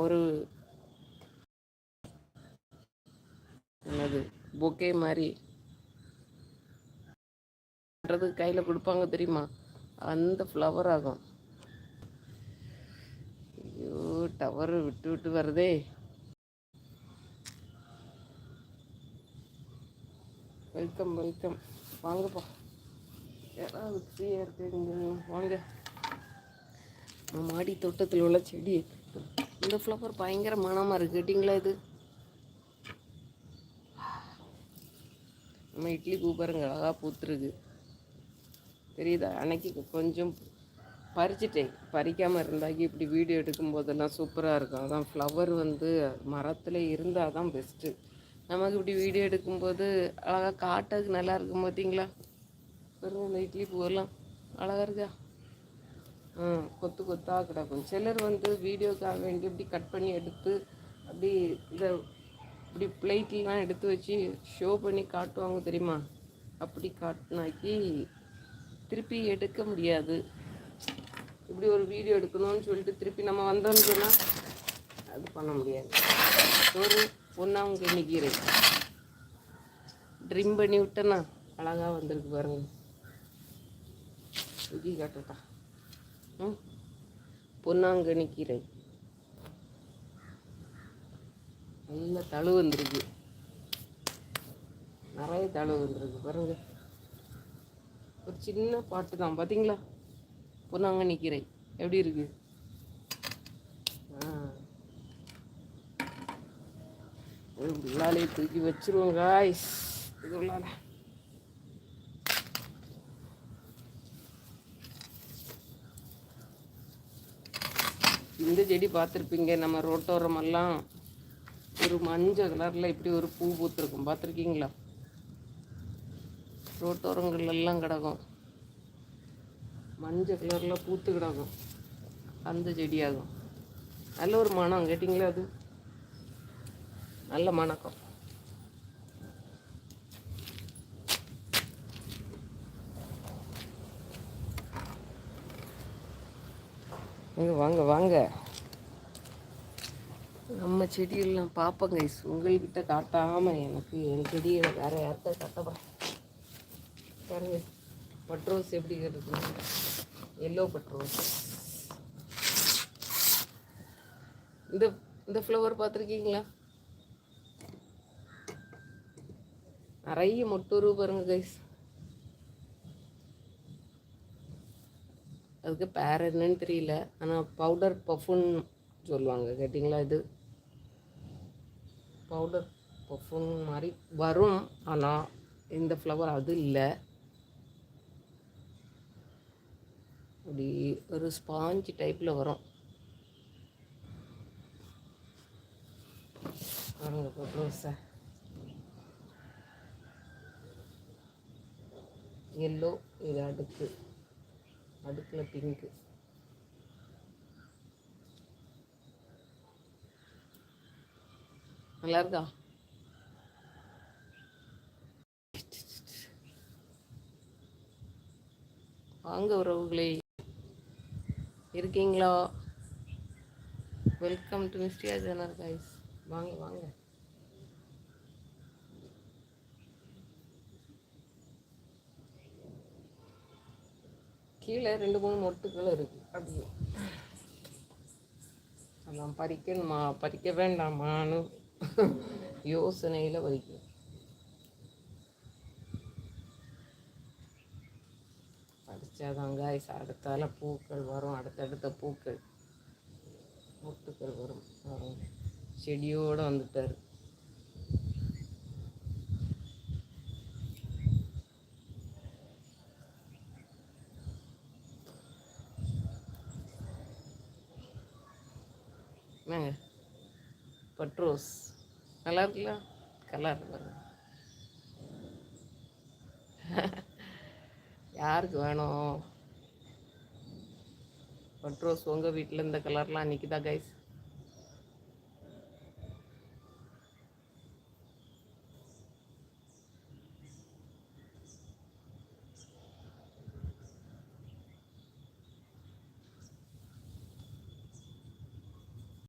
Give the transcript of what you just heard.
ஒரு என்னது பொக்கே மாதிரி கையில் கொடுப்பாங்க தெரியுமா, அந்த ஃப்ளவர் ஆகும். ஐயோ, டவரு விட்டு விட்டு வருதே. வெல்கம் வெல்கம், வாங்கப்பா. யாராவது ஃப்ரீயாக இருக்குங்க, வாங்க. மாடி தோட்டத்தில் உள்ள செடி. இந்த ஃப்ளவர் பயங்கர மனமாக இருக்குது, கேட்டிங்களா? இது நம்ம இட்லி பூ பாருங்க, அழகாக பூத்துருக்கு, தெரியுதா? அன்னைக்கு கொஞ்சம் பறிச்சிட்டேன், பறிக்காமல் இருந்தாக்கி இப்படி வீடியோ எடுக்கும்போதெல்லாம் சூப்பராக இருக்கும். அதான் ஃப்ளவர் மரத்தில் இருந்தால் தான் பெஸ்ட்டு. நமக்கு இப்படி வீடியோ எடுக்கும்போது அழகாக காட்டுறதுக்கு நல்லா இருக்கும். பார்த்தீங்களா பாருங்க, இந்த இட்லி பூவெல்லாம் அழகாக இருக்கா? கொத்து கொத்தாக கிடக்கும். சிலர் வீடியோக்காக வேண்டி இப்படி கட் பண்ணி எடுத்து அப்படி இப்படி பிளேட்லாம் எடுத்து வச்சு ஷோ பண்ணி காட்டுவாங்க தெரியுமா? அப்படி காட்டினாக்கி திருப்பி எடுக்க முடியாது. இப்படி ஒரு வீடியோ எடுக்கணும்னு சொல்லிட்டு திருப்பி நம்ம வந்தோம்னு சொன்னால் அது பண்ண முடியாது. ஒரு பொன்னாங்கண்ணி கீரை ட்ரிம் பண்ணி விட்டேன்னா அழகாக வந்திருக்கு பாருங்க. சுகி காட்டுட்டா. பொன்னாங்கண்ணி கீரை நல்ல தழு வந்துருக்கு, நிறைய தழு வந்துருக்கு பாருங்க. ஒரு சின்ன பாட்டு தான், பார்த்தீங்களா? பொன்னாங்கண்ணி கீரை எப்படி இருக்கு? உள்ளாலே தூக்கி வச்சிருவோம் காய்ஸ். இது உள்ளால இந்த செடி பார்த்துருப்பீங்க, நம்ம ரோட்டோரமெல்லாம் ஒரு மஞ்சள் கலரில் இப்படி ஒரு பூ பூத்துருக்கும், பார்த்துருக்கீங்களா? ரோட்டோரங்கள்லாம் கிடக்கும், மஞ்சள் கலரில் பூத்து கிடக்கும், அந்த செடியாகும். நல்ல ஒரு மனம், கேட்டிங்களா? அது நல்ல மணக்கம். வாங்க வாங்க, நம்ம செடியெல்லாம் பார்ப்போங்க. உங்கள்கிட்ட காட்டாமல் எனக்கு என் செடியை வேறு யார்கிட்ட காட்டப்பா. பாருங்க, பட்ரோஸ் எப்படி இருக்கு, எல்லோ பட்ரோஸ். இந்த இந்த ஃப்ளவர் பார்த்துருக்கீங்களா? நிறைய மொட்டூரு பாருங்க கைஸ். அதுக்கு பேர் என்னன்னு தெரியல, ஆனால் பவுடர் பஃபுன்னு சொல்லுவாங்க, கேட்டிங்களா? இது பவுடர் பஃபுன் மாதிரி வரும், ஆனால் இந்த ஃப்ளவர் அது இல்லை. அப்படி ஒரு ஸ்பாஞ்ச் டைப்பில் வரும் பாருங்க. பட்ரோஸை எல்லோ, இது அடுக்கில் பிங்க்கு. நல்லா இருக்கா? வாங்க உறவுகளே, இருக்கீங்களா? வெல்கம் டு மிஸ்டியா சேனல் கைஸ். வாங்க வாங்க. கீழே 2-3 மொட்டுக்கள் இருக்குது, அப்படியே அதான் பறிக்கணுமா பறிக்க வேண்டாமான்னு யோசனையில் பறிக்கணும். பறிச்சாதாங்க அடுத்தால பூக்கள் வரும், அடுத்தடுத்த பூக்கள் மொட்டுக்கள் வரும். செடியோடு வந்துட்டார். என்னங்க பட்ரோஸ் நல்லா இருக்குல்ல? கலர் யாருக்கு வேணும் பட்ரோஸ்? உங்கள் வீட்டில் இந்த கலர்லாம் நிற்கிதா கைஸ்?